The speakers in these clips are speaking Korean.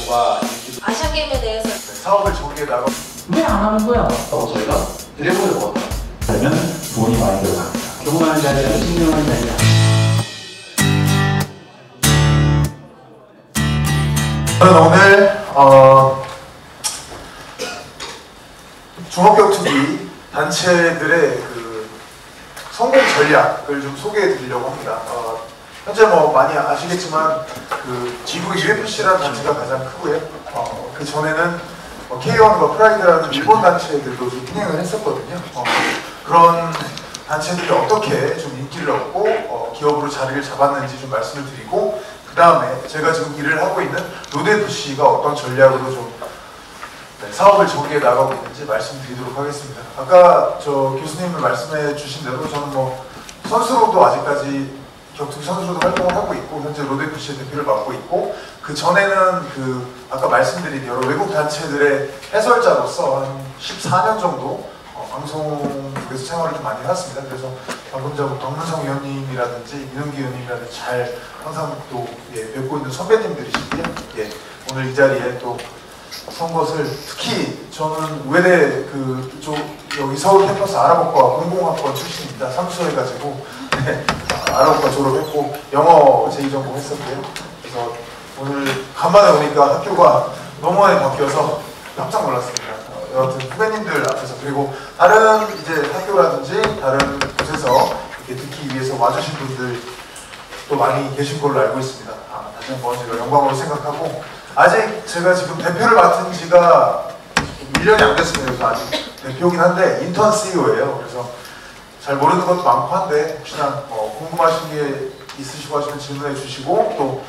정보가 인기도 아시안 게임에 대해서 사업을 저기에 나가 왜 안 하는 거야? 저희가 드래곤을 먹었다. 그러면 돈이 많이 들어갑니다. 경험하는 자리가 신명한 자리야. 저는 오늘 종합격투기 단체들의 그 성공 전략을 좀 소개해 드리려고 합니다. 현재 뭐 많이 아시겠지만 그 지구 UFC라는 단체가 가장 크고요. 그 전에는 K1과 프라이드라는 일본 단체들도 좀 흥행을 했었거든요. 그런 단체들이 어떻게 좀 인기를 얻고 기업으로 자리를 잡았는지 좀 말씀을 드리고, 그 다음에 제가 지금 일을 하고 있는 로드FC가 어떤 전략으로 좀 사업을 전개해 나가고 있는지 말씀드리도록 하겠습니다. 아까 저 교수님을 말씀해 주신 대로 저는 뭐 선수로도 아직까지 격투기 선수로도 활동을 하고 있고, 현재 로드FC의 대표를 맡고 있고, 그 전에는 그 아까 말씀드린 여러 외국 단체들의 해설자로서 한 14년 정도 방송국에서 생활을 좀 많이 해왔습니다. 그래서 방금 전 박문성 위원님이라든지 민웅기 위원님이라든지 잘 항상 또 뵙고 있는 선배님들이시고요. 오늘 이 자리에 또 선 것을, 특히 저는 의대 그쪽 여기 서울 캠퍼스 아랍어과 공공학번 출신입니다. 삼수해가지고 아랍어과 졸업했고 영어 제2전공 했었고요. 그래서 오늘 간만에 오니까 학교가 너무 많이 바뀌어서 깜짝 놀랐습니다. 여하튼 후배님들 앞에서, 그리고 다른 이제 학교라든지 다른 곳에서 이렇게 듣기 위해서 와주신 분들도 많이 계신 걸로 알고 있습니다. 다시 한번 제가 영광으로 생각하고, 아직 제가 지금 대표를 맡은 지가 1년이 안 됐습니다. 그래서 아직 대표긴 한데 인턴 CEO예요. 그래서 잘 모르는 것도 많고 한데, 혹시나 궁금하신 게 있으시고 하시면 질문해 주시고, 또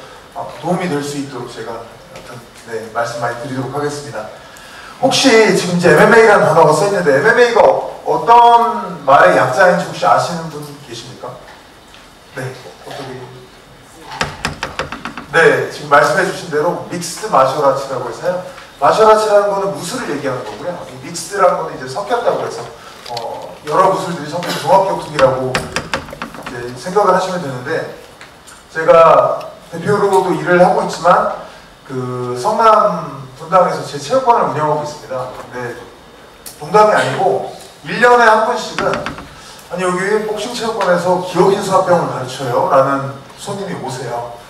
도움이 될 수 있도록 제가 말씀 많이 드리도록 하겠습니다. 혹시 지금 이제 MMA라는 단어가 써있는데 MMA가 어떤 말의 약자인지 혹시 아시는 분 계십니까? 네, 어떻게? 네, 지금 말씀해 주신 대로 믹스드 마셜아츠라고 해서요. 마셜아츠라는 거는 무술을 얘기하는 거고요. 이 믹스드라는 거는 이제 섞였다고 해서 여러 무술들이 섞인 종합격투기라고 이제 생각을 하시면 되는데, 제가 대표로도 일을 하고 있지만 그 성남 분당에서 제 체육관을 운영하고 있습니다. 근데 농담이 아니고 1년에 한 번씩은 아니 여기 복싱 체육관에서 기업인 수학병을 가르쳐요 라는 손님이 오세요.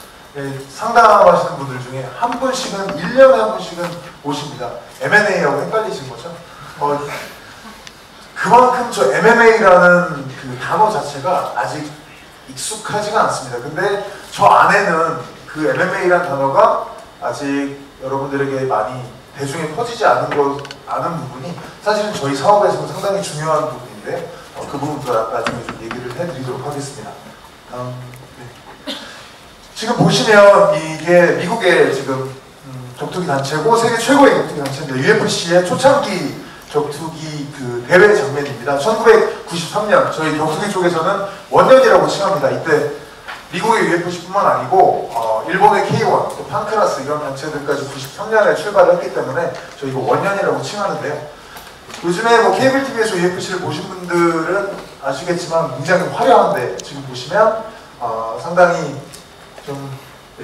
상담하시는 분들 중에 한 분씩은 1년에 한 분씩은 오십니다. M&A하고 헷갈리신 거죠? 그만큼 저 MMA라는 그 단어 자체가 아직 익숙하지가 않습니다. 근데 저 안에는 그 MMA라는 단어가 아직 여러분들에게 많이 대중에 퍼지지 않은 부분이 사실은 저희 사업에서는 상당히 중요한 부분인데, 그 부분도 나중에 좀 얘기를 해드리도록 하겠습니다. 지금 보시면 이게 미국의 지금 격투기 단체고 세계 최고의 격투기 단체인데 UFC의 초창기 격투기 그 대회 장면입니다. 1993년 저희 격투기 쪽에서는 원년이라고 칭합니다. 이때 미국의 UFC뿐만 아니고 일본의 K1, 또 판크라스 이런 단체들까지 93년에 출발을 했기 때문에 저희가 원년이라고 칭하는데요. 요즘에 뭐 케이블 TV에서 UFC를 보신 분들은 아시겠지만 굉장히 화려한데, 지금 보시면 상당히 좀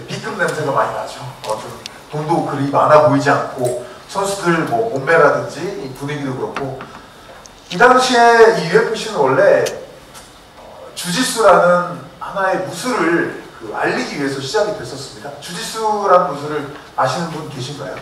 B급 냄새가 많이 나죠. 좀 돈도 그리 많아 보이지 않고, 선수들 뭐 몸매라든지 이 분위기도 그렇고. 이 당시에 이 UFC는 원래 주짓수라는 하나의 무술을 알리기 위해서 시작이 됐었습니다. 주짓수라는 무술을 아시는 분 계신가요?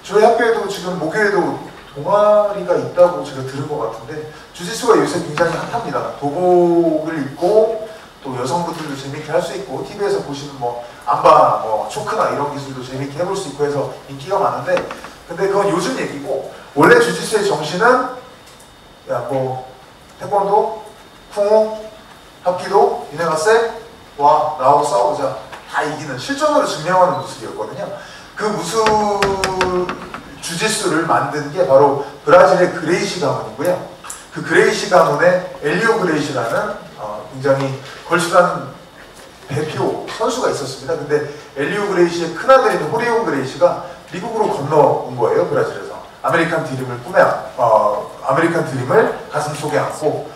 저희 학교에도 지금 목요에도 동아리가 있다고 제가 들은 것 같은데, 주짓수가 요새 굉장히 핫합니다. 도복을 입고 또 여성분들도 재밌게 할 수 있고, TV에서 보시는 뭐 안바, 뭐 초크나 이런 기술도 재밌게 해볼 수 있고 해서 인기가 많은데, 근데 그건 요즘 얘기고, 원래 주짓수의 정신은 뭐 태권도, 쿵호, 합기도, 유네가세, 와 나하고 싸우자, 다 이기는, 실전으로 증명하는 무술이었거든요. 그 무술 주짓수를 만든 게 바로 브라질의 그레이시 가문이고요. 그 그레이시 가문의 엘리오 그레이시라는 굉장히 걸출한 대표 선수가 있었습니다. 근데 엘리오 그레이시의 큰아들인 호리온 그레이시가 미국으로 건너온 거예요. 브라질에서 아메리칸 드림을 가슴 속에 안고,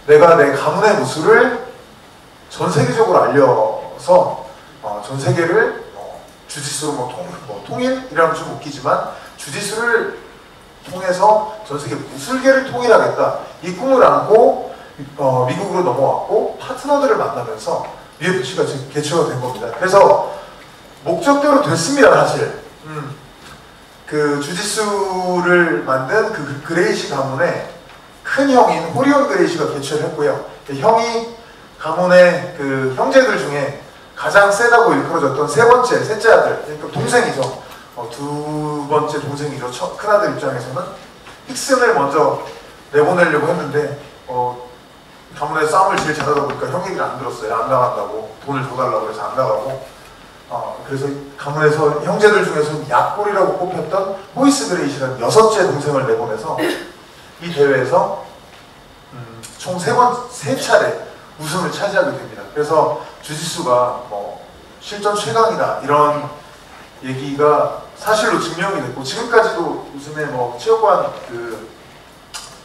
내가 내 가문의 무술을 전 세계적으로 알려서 전 세계를 주짓수로 뭐 통일이라면 좀 웃기지만 주짓수를 통해서 전 세계 무술계를 통일하겠다 이 꿈을 안고 미국으로 넘어왔고 파트너들을 만나면서 UFC가 지금 개최가 된 겁니다. 그래서 목적대로 됐습니다, 사실. 그 주짓수를 만든 그 그레이시 가문의 큰 형인 호리온 그레이시가 개최를 했고요. 형이 가문의 그 형제들 중에 가장 세다고 일컬어졌던 셋째 아들, 그러니까 동생이죠. 두 번째 동생이죠. 큰아들 입장에서는 힉슨을 먼저 내보내려고 했는데 가문의 싸움을 제일 잘하다 보니까 형 얘기를 안 들었어요. 안 나간다고. 돈을 더 달라고 해서 안 나가고 그래서 가문에서 형제들 중에서 약골이라고 꼽혔던 호이스 그레이시라는 6째 동생을 내보내서 이 대회에서 총 3차례 우승을 차지하게 됩니다. 그래서 주짓수가 뭐 실전 최강이다 이런 얘기가 사실로 증명이 됐고 지금까지도 요즘에 뭐 체육관 그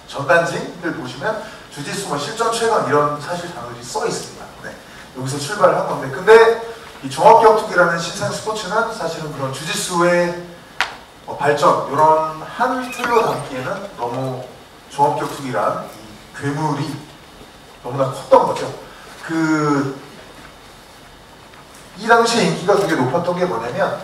전단지들 보시면 주짓수 뭐 실전 최강 이런 사실 단어들이 써 있습니다. 네. 여기서 출발을 한 건데 근데 이 종합격투기라는 신생 스포츠는 사실은 그런 주짓수의 발전 이런 한 틀로 담기에는 너무 종합격투기란 이 괴물이 너무나 컸던 거죠. 이 당시에 인기가 되게 높았던 게 뭐냐면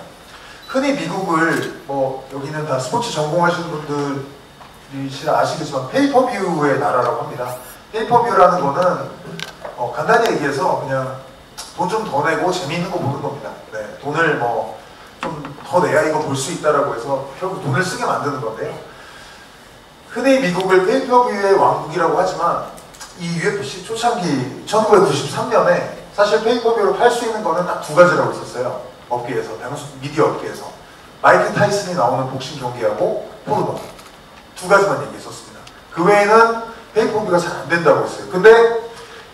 흔히 미국을 뭐 여기는 다 스포츠 전공하시는 분들이 아시겠지만 페이퍼뷰의 나라라고 합니다. 페이퍼뷰라는 거는 간단히 얘기해서 그냥 돈 좀 더 내고 재미있는 거 보는 겁니다. 네, 돈을 뭐 좀 더 내야 이거 볼 수 있다라고 해서 결국 돈을 쓰게 만드는 건데요. 흔히 미국을 페이퍼뷰의 왕국이라고 하지만 이 UFC 초창기 1993년에 사실 페이퍼뷰로 팔 수 있는 거는 딱 2가지라고 있었어요. 업계에서, 미디어 업계에서. 마이크 타이슨이 나오는 복싱 경기하고 포르노. 2가지만 얘기했었습니다. 그 외에는 페이퍼뷰가 잘 안 된다고 했어요. 근데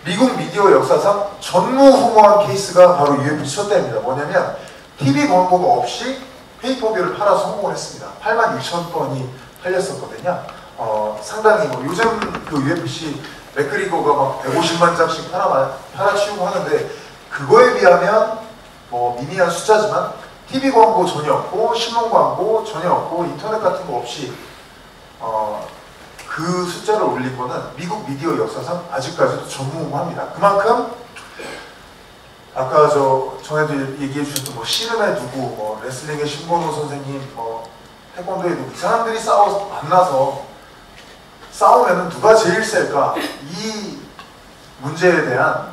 미국 미디어 역사상 전무후무한 케이스가 바로 UFC 첫 때입니다. 뭐냐면 TV 광고가 없이 페이퍼뷰를 팔아서 성공을 했습니다. 86,000건이 팔렸었거든요. 상당히 뭐 요즘 그 UFC 맥그리거가 막 150만 장씩 팔아치우고 하는데 그거에 비하면 뭐 미미한 숫자지만 TV 광고 전혀 없고 신문 광고 전혀 없고 인터넷 같은 거 없이 그 숫자를 올린 거는 미국 미디어 역사상 아직까지도 전무후무합니다. 그만큼 아까 전에도 얘기해 주셨던 뭐 씨름의 누구, 뭐 레슬링의 신건호 선생님, 뭐 태권도의 누구 이 사람들이 만나서 싸우면은 누가 제일 셀까? 이 문제에 대한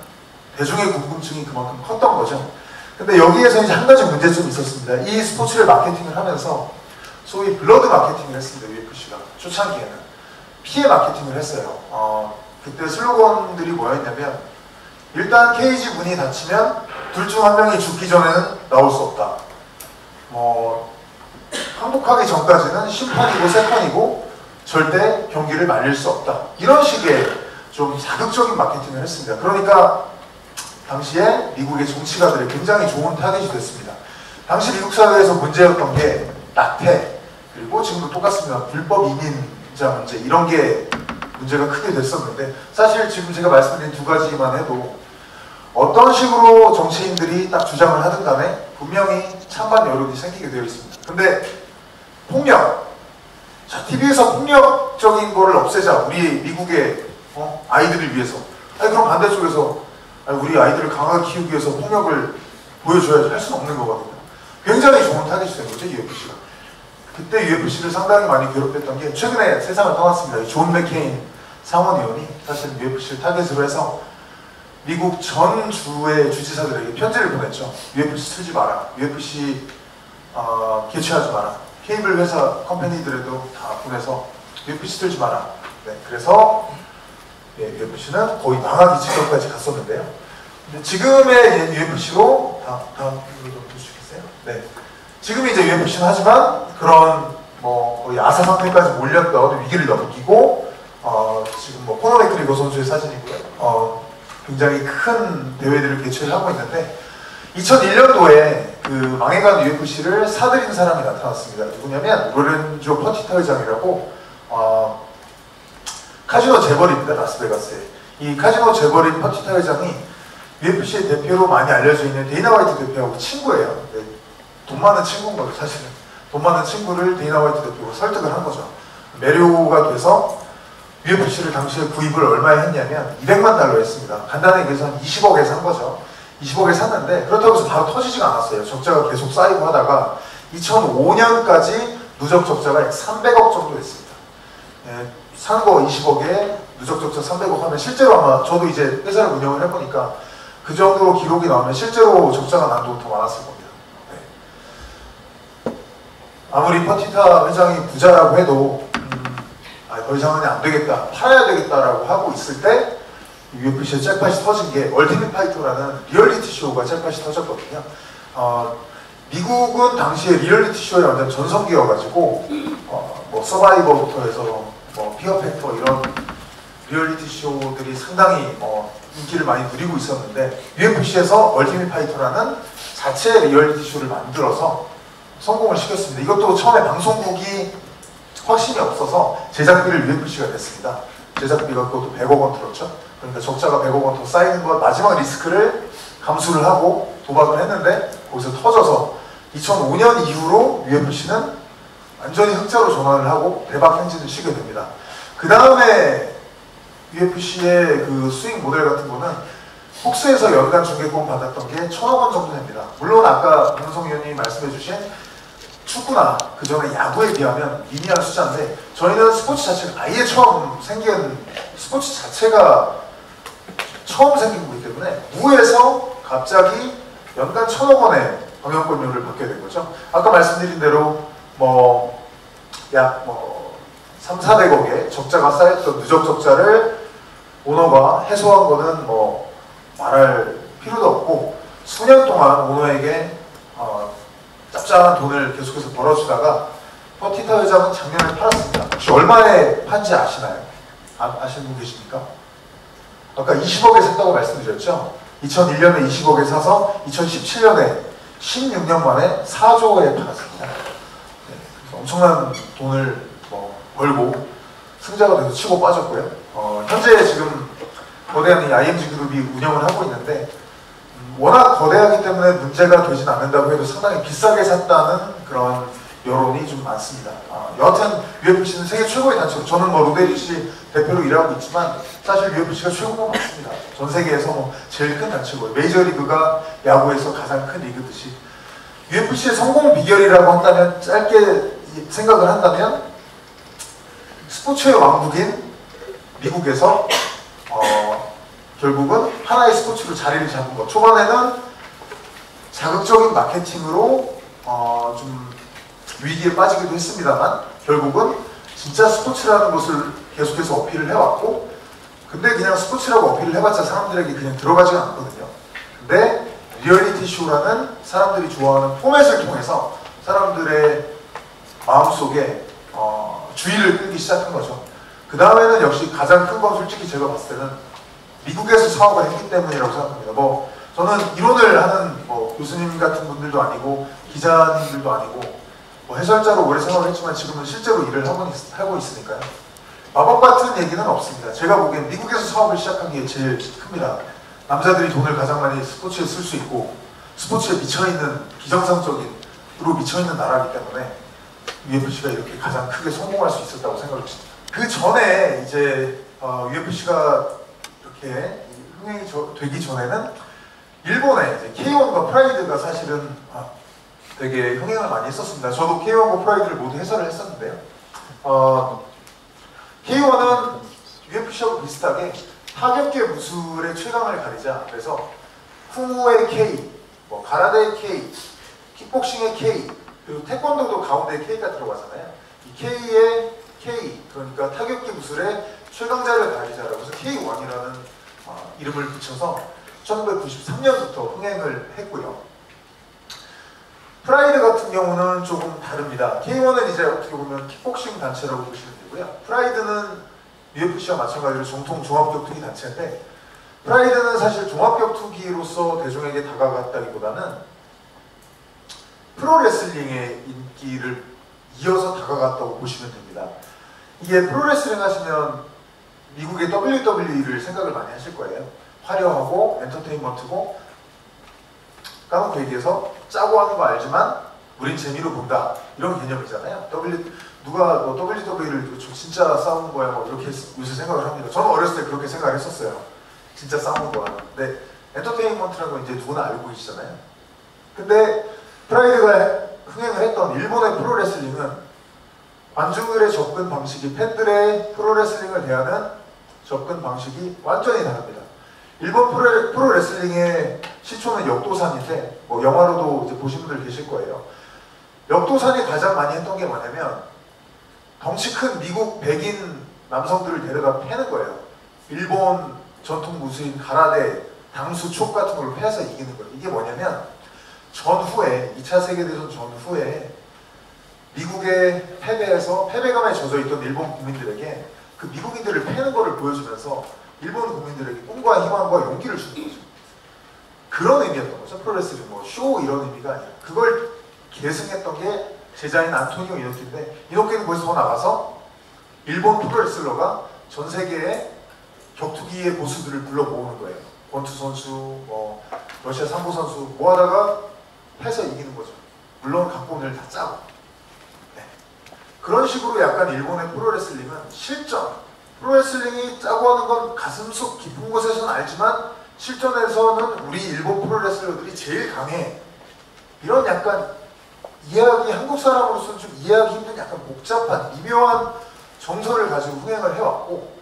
대중의 궁금증이 그만큼 컸던 거죠. 근데 여기에서 이제 한 가지 문제점이 있었습니다. 이 스포츠를 마케팅을 하면서 소위 블러드 마케팅을 했습니다. UFC가 초창기에는 피해 마케팅을 했어요. 그때 슬로건들이 뭐였냐면 일단 케이지 문이 닫히면 둘 중 한 명이 죽기 전에는 나올 수 없다. 뭐 항복하기 전까지는 심판이고 세판이고 절대 경기를 말릴 수 없다. 이런 식의 좀 자극적인 마케팅을 했습니다. 그러니까 당시에 미국의 정치가들이 굉장히 좋은 타깃이 됐습니다. 당시 미국 사회에서 문제였던 게 낙태, 그리고 지금도 똑같습니다. 불법 이민자 문제 이런 게 문제가 크게 됐었는데 사실 지금 제가 말씀드린 2가지만 해도 어떤 식으로 정치인들이 딱 주장을 하든 간에 분명히 찬반 여론이 생기게 되어 있습니다. 근데 폭력, 자, TV에서 폭력적인 거를 없애자. 우리 미국의 아이들을 위해서. 아니 그럼 반대쪽에서 우리 아이들을 강하게 키우기 위해서 폭력을 보여줘야지 할 수는 없는 거거든요. 굉장히 좋은 타깃이 된 거죠, UFC가. 그때 UFC를 상당히 많이 괴롭혔던 게 최근에 세상을 떠났습니다. 존 맥케인 상원의원이 사실 UFC를 타깃으로 해서 미국 전 주의 주지사들에게 편지를 보냈죠. UFC 틀지 마라. UFC 개최하지 마라. 케이블 회사 컴퍼니들에도 다 보내서 UFC 틀지 마라. 네, 그래서 UFC는 거의 망하기 직전까지 갔었는데요. 근데 지금의 UFC로 다음 좀 보시겠어요? 네, 지금 이제 UFC는 하지만 그런 뭐 거의 아사 상태까지 몰렸던 위기를 넘기고 지금 뭐 코너 맥그리거 선수의 사진이고요. 굉장히 큰 대회들을 개최를 하고 있는데 2001년도에 그 망해간 UFC를 사들인 사람이 나타났습니다. 누구냐면 로렌조 퍼티타 회장이라고 카지노 재벌입니다. 라스베가스에. 이 카지노 재벌인 퍼티타 회장이 UFC의 대표로 많이 알려져 있는 데이나 화이트 대표하고 친구예요. 돈 많은 친구인 거죠, 사실은. 돈 많은 친구를 데이나 화이트 대표가 설득을 한 거죠. 매료가 돼서 UFC를 당시에 구입을 얼마에 했냐면 200만 달러 했습니다. 간단하게 얘기해서 한 20억에 산 거죠. 20억에 샀는데 그렇다고 해서 바로 터지지가 않았어요. 적자가 계속 쌓이고 하다가 2005년까지 누적 적자가 약 300억 정도 됐습니다. 예, 산 거 20억에 누적 적자 300억 하면 실제로 아마 저도 이제 회사를 운영을 해보니까 그 정도로 기록이 나오면 실제로 적자가 난 돈도 더 많았을 겁니다. 네. 아무리 퍼티타 회장이 부자라고 해도 더 이상은 안 되겠다, 팔아야 되겠다라고 하고 있을 때 UFC의 잭팟이 터진 게 얼티밋 파이터라는 리얼리티 쇼가 잭팟이 터졌거든요. 미국은 당시에 리얼리티 쇼의 완전 전성기여가지고 뭐 서바이버부터 해서 뭐 피어 팩터 이런 리얼리티 쇼들이 상당히 인기를 많이 누리고 있었는데 UFC에서 얼티밋 파이터라는 자체 리얼리티 쇼를 만들어서 성공을 시켰습니다. 이것도 처음에 방송국이 확신이 없어서 제작비를 UFC가 냈습니다. 제작비가 그것도 100억 원 들었죠. 그러니까 적자가 100억 원 더 쌓이는 것 마지막 리스크를 감수를 하고 도박을 했는데 거기서 터져서 2005년 이후로 UFC는 완전히 흑자로 전환을 하고 대박 행진을 쉬게 됩니다. 그 다음에 UFC의 그 수익 모델 같은 거는 폭스에서 연간 중계권 받았던 게 1,000억 원 정도 됩니다. 물론 아까 변성 의원님이 말씀해주신 축구나 그 전에 야구에 비하면 미미한 숫자인데 저희는 스포츠 자체가 아예 처음 생긴 스포츠 자체가 처음 생긴 거기 때문에 무에서 갑자기 연간 1,000억 원의 방영권료를 받게 된 거죠. 아까 말씀드린 대로 약 300~400억의 적자가 쌓였던 누적 적자를 오너가 해소한 거는 말할 필요도 없고 수년 동안 오너에게 짭짤한 돈을 계속해서 벌어주다가 퍼티타 회장은 작년에 팔았습니다. 혹시 얼마에 판지 아시나요? 아시는 분 계십니까? 아까 20억에 샀다고 말씀드렸죠? 2001년에 20억에 사서 2017년에 16년 만에 4조에 팔았습니다. 네, 엄청난 돈을 벌고 승자가 돼서 치고 빠졌고요. 현재 지금 거대한 이 IMG 그룹이 운영을 하고 있는데 워낙 거대하기 때문에 문제가 되진 않는다고 해도 상당히 비싸게 샀다는 그런 여론이 좀 많습니다. 여하튼 UFC는 세계 최고의 단체로 저는 로데리시 대표로 일하고 있지만 사실 UFC가 최고인 건 맞습니다. 전 세계에서 제일 큰 단체고요. 메이저리그가 야구에서 가장 큰 리그듯이 UFC의 성공 비결이라고 한다면 짧게 생각을 한다면 스포츠의 왕국인 미국에서 결국은 하나의 스포츠로 자리를 잡은 것. 초반에는 자극적인 마케팅으로 좀 위기에 빠지기도 했습니다만 결국은 진짜 스포츠라는 것을 계속해서 어필을 해왔고 근데 그냥 스포츠라고 어필을 해봤자 사람들에게 그냥 들어가지가 않거든요. 근데 리얼리티 쇼라는 사람들이 좋아하는 포맷을 통해서 사람들의 마음속에 주의를 끌기 시작한 거죠. 그 다음에는 역시 가장 큰 건 솔직히 제가 봤을 때는 미국에서 사업을 했기 때문이라고 생각합니다. 저는 이론을 하는 교수님 같은 분들도 아니고 기자님들도 아니고 해설자로 오래 생활을 했지만 지금은 실제로 일을 하고 있으니까요. 마법 같은 얘기는 없습니다. 제가 보기엔 미국에서 사업을 시작한 게 제일 큽니다. 남자들이 돈을 가장 많이 스포츠에 쓸 수 있고 스포츠에 미쳐있는 비정상적으로 미쳐있는 나라이기 때문에 UFC가 이렇게 가장 크게 성공할 수 있었다고 생각을 했습니다. 그 전에 이제 UFC가 이렇게 흥행이 되기 전에는 일본의 K1과 프라이드가 사실은 되게 흥행을 많이 했었습니다. 저도 K1과 프라이드를 모두 해설을 했었는데요. K1은 UFC하고 비슷하게 타격계 무술의 최강을 가리자. 그래서 쿵후의 K, 가라데의 K, 킥복싱의 K, 그리고 태권도도 가운데에 K가 들어가잖아요. 이 K의 K, 그러니까 타격계 무술의 최강자를 가리자라고 해서 K1이라는 이름을 붙여서 1993년부터 흥행을 했고요. 프라이드 같은 경우는 조금 다릅니다. K1은 이제 어떻게 보면 킥복싱 단체라고 보시면 되고요. 프라이드는 UFC와 마찬가지로 정통 종합격투기 단체인데 프라이드는 사실 종합격투기로서 대중에게 다가갔다기보다는 프로레슬링의 인기를 이어서 다가갔다고 보시면 됩니다. 이게 프로레슬링 하시면 미국의 WWE를 생각을 많이 하실 거예요. 화려하고 엔터테인먼트고 까놓고 얘기해서 짜고 하는 거 알지만 우린 재미로 본다 이런 개념이잖아요. 누가 뭐 WWE를 진짜 싸우는 거야 뭐 이렇게 요새 생각을 합니다. 저는 어렸을 때 그렇게 생각을 했었어요. 진짜 싸우는 거야. 근데 엔터테인먼트라는 건 이제 누구나 알고 계시잖아요. 근데 프라이드가 흥행을 했던 일본의 프로레슬링은 관중들의 접근 방식이 팬들의 프로레슬링을 대하는 접근 방식이 완전히 다릅니다. 일본 프로레슬링의 시초는 역도산인데 뭐 영화로도 이제 보신 분들 계실 거예요. 역도산이 가장 많이 했던 게 뭐냐면 덩치 큰 미국 백인 남성들을 데려다 패는 거예요. 일본 전통 무술인 가라데, 당수, 촉 같은 걸로 패서 이기는 거예요. 이게 뭐냐면 전후에 2차 세계대전 전후에 미국의 패배에서 패배감에 젖어있던 일본 국민들에게 그 미국인들을 패는 거를 보여주면서 일본 국민들에게 꿈과 희망과 용기를 주는 거죠. 그런 의미였던 거죠. 프로레슬링 뭐 쇼 이런 의미가 아니라 그걸 계승했던 게 제자인 안토니오 이노키인데 이노키는 거기서 더 나가서 일본 프로레슬러가 전 세계의 격투기의 고수들을 불러 모으는 거예요. 권투 선수, 뭐 러시아 삼보 선수 모아다가 해서 이기는 거죠. 물론 각본을 다 짜고. 네. 그런 식으로 약간 일본의 프로레슬링은 실전, 프로레슬링이 짜고 하는 건 가슴속 깊은 곳에서는 알지만 실전에서는 우리 일본 프로레슬러들이 제일 강해. 이런 약간 이해하기, 한국 사람으로서는 좀 이해하기 힘든 약간 복잡한 미묘한 정서를 가지고 흥행을 해왔고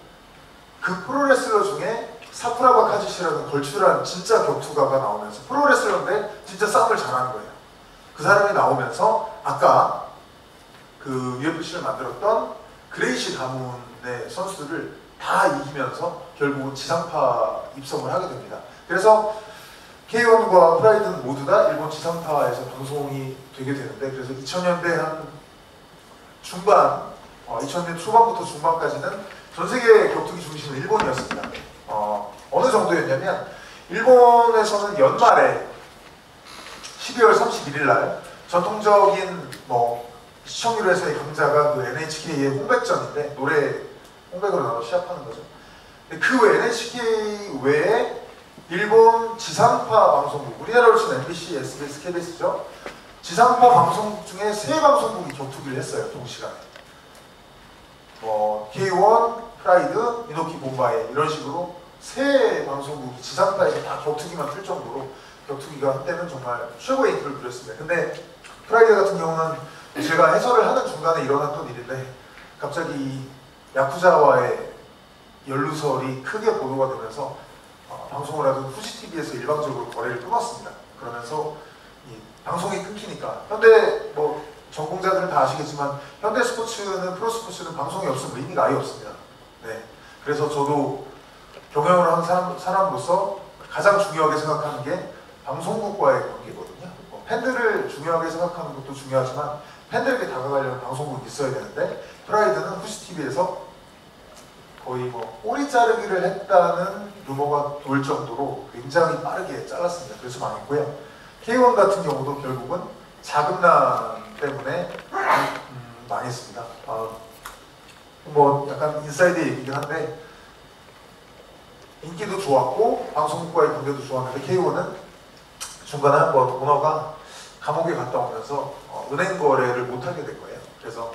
그 프로레슬러 중에 사쿠라바 카즈시라는 걸출한 진짜 격투가가 나오면서 프로레슬러인데 진짜 싸움을 잘하는 거예요. 그 사람이 나오면서 아까 그 UFC를 만들었던 그레이시 가문의 선수들을 다 이기면서 결국은 지상파 입성을 하게 됩니다. 그래서 K1과 프라이드는 모두 다 일본 지상파에서 방송이 되게 되는데 그래서 2000년대 한 중반, 2000년 초반부터 중반까지는 전 세계 격투기 중심은 일본이었습니다. 어느 정도였냐면 일본에서는 연말에 12월 31일 날 전통적인 뭐 시청률에서의 강자가 그 NHK의 홍백전인데 노래 홍백으로 나와서 시합하는 거죠. 근데 그 NHK 외에 일본 지상파 방송국, 우리나라로 치면 MBC, SBS, KBS죠. 지상파 방송 중에 세 방송국이 격투기를 했어요. 동시간에. K1, 프라이드, 이노키 본바에 이런 식으로 세 방송국이 지상파에서 다 격투기만 틀 정도로 격투기가 한때는 정말 최고의 인기를 누렸습니다. 근데 프라이드 같은 경우는 제가 해설을 하는 중간에 일어났던 일인데 갑자기 야쿠자와의 연루설이 크게 보도가 되면서 방송을 하던 후지TV에서 일방적으로 거래를 끊었습니다. 그러면서 이 방송이 끊기니까 현대 뭐 전공자들은 다 아시겠지만 현대 스포츠는 프로스포츠는 방송이 없으면 의미가 아예 없습니다. 네, 그래서 저도 경영을 하는 사람으로서 가장 중요하게 생각하는 게 방송국과의 관계거든요. 팬들을 중요하게 생각하는 것도 중요하지만 팬들에게 다가가려면 방송국이 있어야 되는데 프라이드는 후지TV에서 거의 뭐 꼬리 자르기를 했다는 루머가 돌 정도로 굉장히 빠르게 잘랐습니다. 그래서 망했고요. K1 같은 경우도 결국은 자금난 때문에 망했습니다. 뭐 약간 인사이드 얘기긴 한데 인기도 좋았고 방송국과의 관계도 좋았는데 K1은 중간에 한번 오너가 감옥에 갔다 오면서 은행 거래를 못하게 된 거예요. 그래서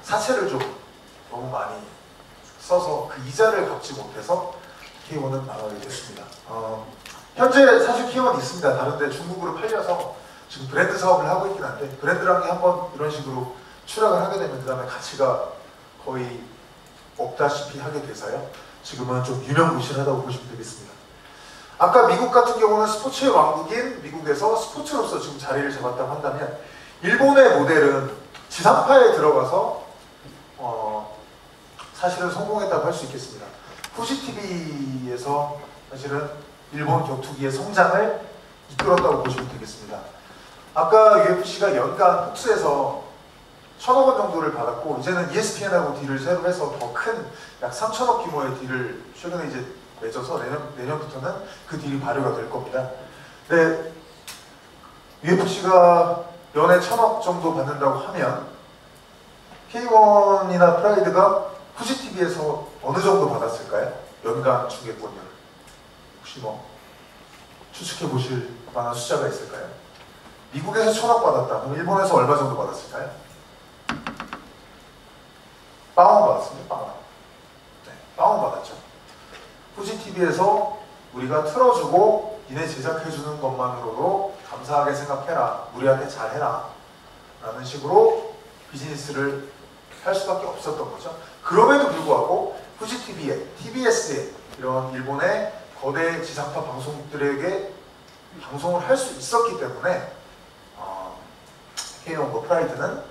사채를 좀 너무 많이 써서 그 이자를 갚지 못해서 K1은 나가게 됐습니다. 현재 사실 K1이 있습니다. 다른데 중국으로 팔려서 지금 브랜드 사업을 하고 있긴 한데 브랜드라는 게 한번 이런 식으로 추락을 하게 되면 그 다음에 가치가 거의 없다시피 하게 돼서요. 지금은 좀 유명무실하다고 보시면 되겠습니다. 아까 미국 같은 경우는 스포츠의 왕국인 미국에서 스포츠로서 지금 자리를 잡았다고 한다면 일본의 모델은 지상파에 들어가서 사실은 성공했다고 할 수 있겠습니다. 후지TV에서 사실은 일본 격투기의 성장을 이끌었다고 보시면 되겠습니다. 아까 UFC가 연간 폭스에서 1,000억 원 정도를 받았고 이제는 ESPN하고 딜을 새로 해서 더 큰 약 3,000억 규모의 딜을 최근에 이제 맺어서 내년부터는 그 딜이 발효가 될 겁니다. 근데 UFC가 연에 1,000억 정도 받는다고 하면 K1이나 프라이드가 후지TV에서 어느 정도 받았을까요? 연간 중계권료를 혹시 뭐 추측해 보실 만한 숫자가 있을까요? 미국에서 1,000억 받았다. 그럼 일본에서 얼마 정도 받았을까요? 빵원 받았습니다. 빵원. 네, 빵원 받았죠. 후지TV에서 우리가 틀어주고 니네 제작해주는 것만으로도 감사하게 생각해라. 우리한테 잘해라. 라는 식으로 비즈니스를 할 수밖에 없었던 거죠. 그럼에도 불구하고 후지TV에, TBS에 이런 일본의 거대 지상파 방송국들에게 방송을 할 수 있었기 때문에 K-원고 프라이드는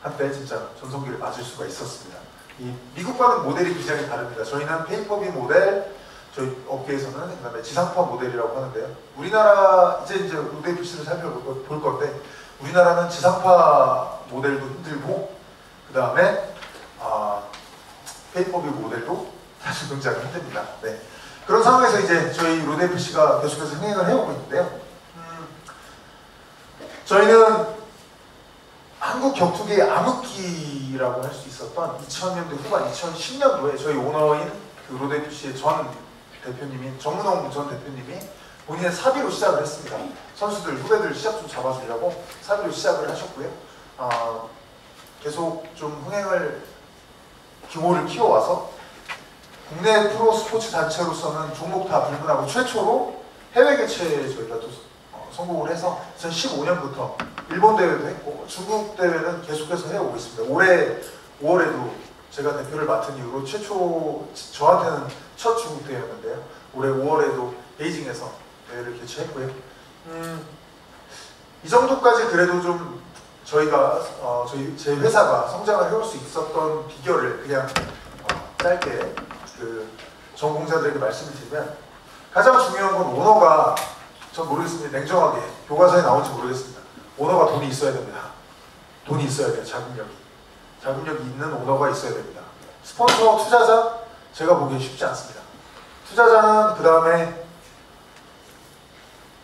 한때 진짜 전성기를 맞을 수가 있었습니다. 이 미국과는 모델이 굉장히 다릅니다. 저희는 페이퍼비 모델, 저희 업계에서는 그다음에 지상파 모델이라고 하는데요. 우리나라 이제 로데이피씨를 살펴볼 건데 우리나라는 지상파 모델도 힘들고 그다음에 페이퍼비 모델도 사실 굉장히 힘듭니다. 네. 그런 상황에서 이제 저희 로데이피씨가 계속해서 흥행을 해오고 있는데요. 저희는 한국 격투기의 암흑기라고 할 수 있었던 2000년대 후반, 2010년도에 저희 오너인 그 로데이피씨의 전 대표님인 정문홍 전 대표님이 본인의 사비로 시작을 했습니다. 선수들, 후배들 시작 좀 잡아주려고 사비로 시작을 하셨고요. 계속 좀 흥행을 규모를 키워와서 국내 프로 스포츠 단체로서는 종목 다 불문하고 최초로 해외 개최에 저희가 또 성공을 해서 2015년부터 일본 대회도 했고 중국 대회는 계속해서 해오고 있습니다. 올해 5월에도 제가 대표를 맡은 이후로 최초, 저한테는 첫 중국 대회였는데요. 올해 5월에도 베이징에서 대회를 개최했고요. 이 정도까지 그래도 좀 저희가 제 회사가 성장을 해올 수 있었던 비결을 그냥 짧게 그 전공자들에게 말씀을 드리면 가장 중요한 건 오너가 전 모르겠습니다. 냉정하게 교과서에 나온지 모르겠습니다. 오너가 돈이 있어야 됩니다. 돈이 있어야 돼요. 자금력이 있는 오너가 있어야 됩니다. 스폰서, 투자자 제가 보기엔 쉽지 않습니다. 투자자는 그 다음에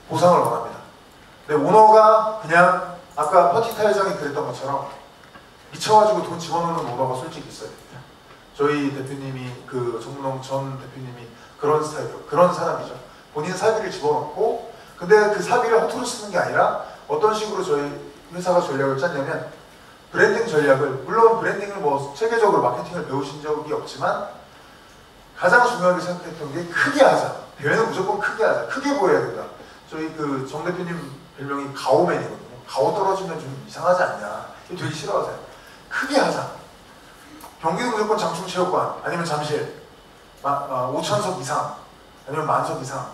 보상을 원합니다. 근데 오너가 그냥 아까 퍼티타 회장이 그랬던 것처럼 미쳐가지고 돈 집어넣는 오너가 솔직히 있어야 됩니다. 저희 대표님이 그 정문홍 전 대표님이 그런 스타일이요. 그런 사람이죠. 본인 사비를 집어넣고 근데 그 사비를 허투루 쓰는 게 아니라 어떤 식으로 저희 회사가 전략을 짰냐면 브랜딩 전략을 물론 브랜딩을 뭐 체계적으로 마케팅을 배우신 적이 없지만 가장 중요하게 생각했던 게 크게 하자. 대회는 무조건 크게 하자. 크게 보여야 된다. 저희 그 정 대표님 별명이 가오맨이거든요. 가오 떨어지면 좀 이상하지 않냐. 이거 되게 싫어하세요. 크게 하자. 경기도 무조건 장충체육관 아니면 잠실 5,000석 이상 아니면 10,000석 이상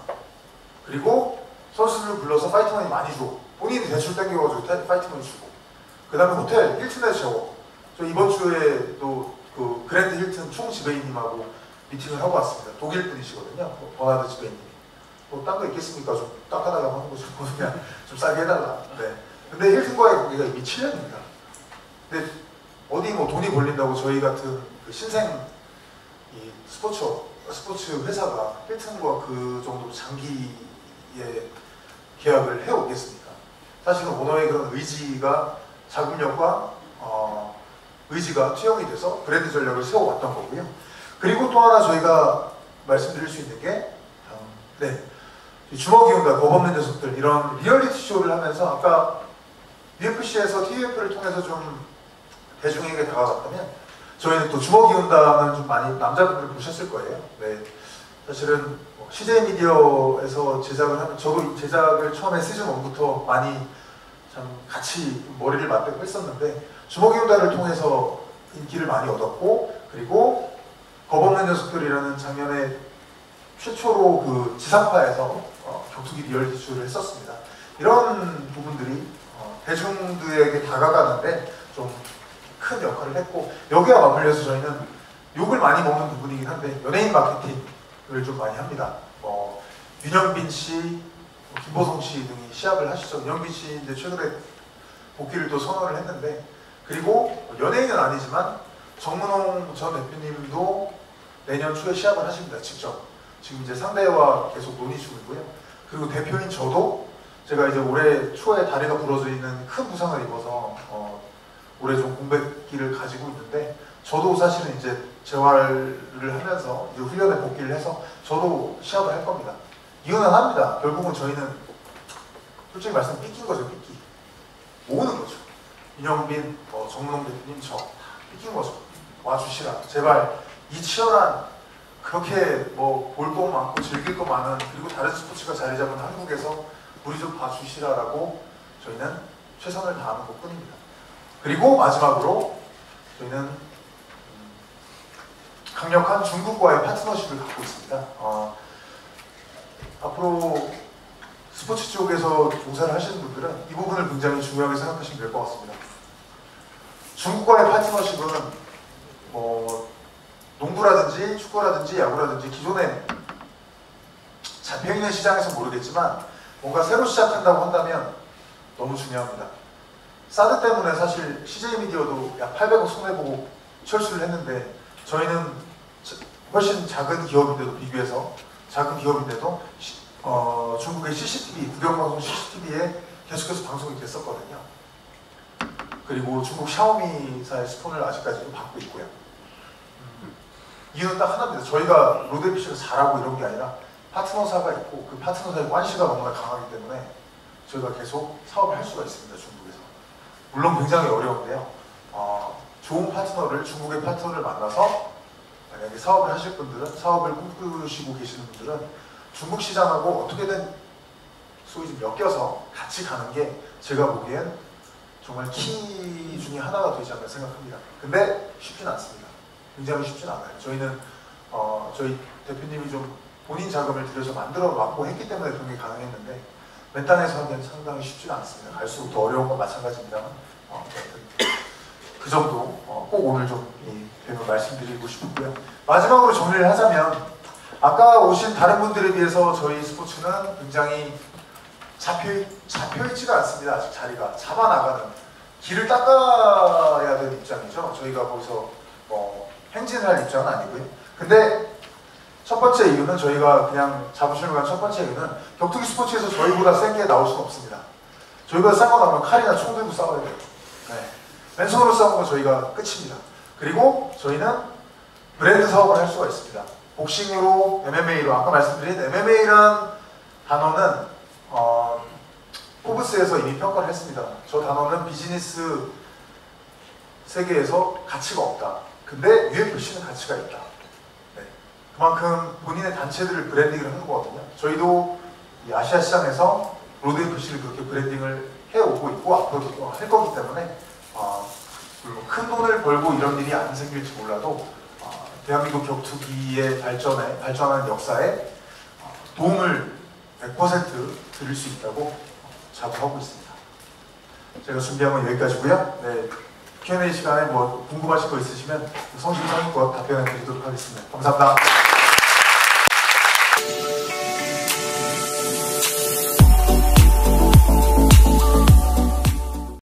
그리고 선수들을 불러서 파이트머니 많이 줘. 본인이 대출 땡겨가지고 파이트머니 주고 그 다음에 호텔 힐튼에서 재워. 저 이번 주에 또 그 그랜드 힐튼 총 지배인님하고 미팅을 하고 왔습니다. 독일 분이시거든요. 버나드 지배인님이. 뭐 딴 거 있겠습니까? 좀 닦아달라고 하는 거죠. 그냥 좀 싸게 해달라. 네. 근데 힐튼과의 관계가 이미 7년입니다. 근데 어디 뭐 돈이 벌린다고 저희 같은 그 신생 이 스포츠 회사가 힐튼과 그 정도 장기의 계약을 해오겠습니까? 사실은 오너의 그런 의지가 자금력과 의지가 투영이 돼서 브랜드 전략을 세워왔던 거고요. 그리고 또 하나 저희가 말씀드릴 수 있는 게 주먹이 온다, 겁없는 녀석들 이런 리얼리티 쇼를 하면서 아까 UFC에서 TF를 통해서 좀 대중에게 다가갔다면 저희는 또 주먹이 온다는 좀 많이 남자분들 보셨을 거예요. 네. 사실은 CJ 미디어에서 제작을 하면 저도 제작을 처음에 시즌 1부터 많이 참 같이 머리를 맞대고 했었는데 주먹이 온다를 통해서 인기를 많이 얻었고 그리고 겁없는 녀석들이라는 작년에 최초로 그 지상파에서 격투기 리얼리티 쇼를 했었습니다. 이런 부분들이 대중들에게 다가가는데 좀 큰 역할을 했고 여기와 맞물려서 저희는 욕을 많이 먹는 부분이긴 한데 연예인 마케팅을 좀 많이 합니다. 윤영빈 씨, 김보성 씨 등이 시합을 하시죠. 윤영빈 씨 이제 최근에 복귀를 또 선언을 했는데 그리고 연예인은 아니지만 정문홍 전 대표님도 내년 초에 시합을 하십니다. 직접. 지금 이제 상대와 계속 논의 중이고요. 그리고 대표인 저도 제가 이제 올해 초에 다리가 부러져 있는 큰 부상을 입어서 올해 좀 공백기를 가지고 있는데 저도 사실은 이제 재활을 하면서 이제 훈련에 복귀를 해서 저도 시합을 할 겁니다. 이유는 합니다. 결국은 저희는 솔직히 말씀 삐낀 거죠, 삐끼. 모으는 거죠. 윤영빈, 정문홍 대표님 저 뺏긴 거죠. 와주시라. 제발 이 치열한 그렇게 뭐 볼 거 많고 즐길 거 많은 그리고 다른 스포츠가 자리 잡은 한국에서 우리 좀 봐주시라라고 저희는 최선을 다하는 것뿐입니다. 그리고 마지막으로 저희는 강력한 중국과의 파트너십을 갖고 있습니다. 앞으로 스포츠 쪽에서 종사를 하시는 분들은 이 부분을 굉장히 중요하게 생각하시면 될 것 같습니다. 중국과의 파트너십은 농구라든지 축구라든지 야구라든지 기존에 잡혀있는 시장에서 모르겠지만 뭔가 새로 시작한다고 한다면 너무 중요합니다. 사드 때문에 사실 CJ 미디어도 약 800억 손해보고 철수를 했는데 저희는 훨씬 작은 기업인데도 비교해서 작은 기업인데도 중국의 CCTV, 국영방송 CCTV에 계속해서 방송이 됐었거든요. 그리고 중국 샤오미사의 스폰을 아직까지도 받고 있고요. 이유는 딱 하나입니다. 저희가 로드FC가 잘하고 이런 게 아니라 파트너사가 있고 그 파트너사의 관시가 너무나 강하기 때문에 저희가 계속 사업을 할 수가 있습니다. 중국에서. 물론 굉장히 어려운데요. 좋은 파트너를, 중국의 파트너를 만나서 만약에 사업을 하실 분들은, 사업을 꿈꾸시고 계시는 분들은 중국 시장하고 어떻게든 소위 좀 엮여서 같이 가는 게 제가 보기엔 정말 키 중에 하나가 되지 않나 생각합니다. 근데 쉽진 않습니다. 굉장히 쉽진 않아요. 저희는 저희 대표님이 좀 본인 자금을 들여서 만들어 왔고 했기 때문에 그런 게 가능했는데 맨 땅에서 하기엔 상당히 쉽진 않습니다. 갈수록 더 어려운 건 마찬가지입니다만 그 정도 꼭 오늘 좀 뵈면 말씀드리고 싶고요. 마지막으로 정리를 하자면 아까 오신 다른 분들에 비해서 저희 스포츠는 굉장히 잡혀있지가 않습니다. 아직 자리가 잡아나가는 길을 닦아야 되는 입장이죠. 저희가 거기서 행진을 할 입장은 아니고요. 근데 첫 번째 이유는 저희가 그냥 자부심을 가진 첫 번째 이유는 격투기 스포츠에서 저희보다 센 게 나올 수는 없습니다. 저희보다 센 거 나오면 칼이나 총 들고 싸워야 돼요. 네. 맨손으로 싸우는 건 저희가 끝입니다. 그리고 저희는 브랜드 사업을 할 수가 있습니다. 복싱으로, MMA로, 아까 말씀드린 MMA라는 단어는 포브스에서 이미 평가를 했습니다. 저 단어는 비즈니스 세계에서 가치가 없다. 근데 UFC는 가치가 있다. 네. 그만큼 본인의 단체들을 브랜딩을 하는 거거든요. 저희도 이 아시아 시장에서 로드 UFC를 그렇게 브랜딩을 해오고 있고 앞으로도 할 거기 때문에 큰 돈을 벌고 이런 일이 안 생길지 몰라도 대한민국 격투기의 발전하는 역사에 도움을 100% 드릴 수 있다고 자부하고 있습니다. 제가 준비한 건 여기까지고요. 네, Q&A 시간에 궁금하신 거 있으시면 성심성의껏 답변해 드리도록 하겠습니다. 감사합니다.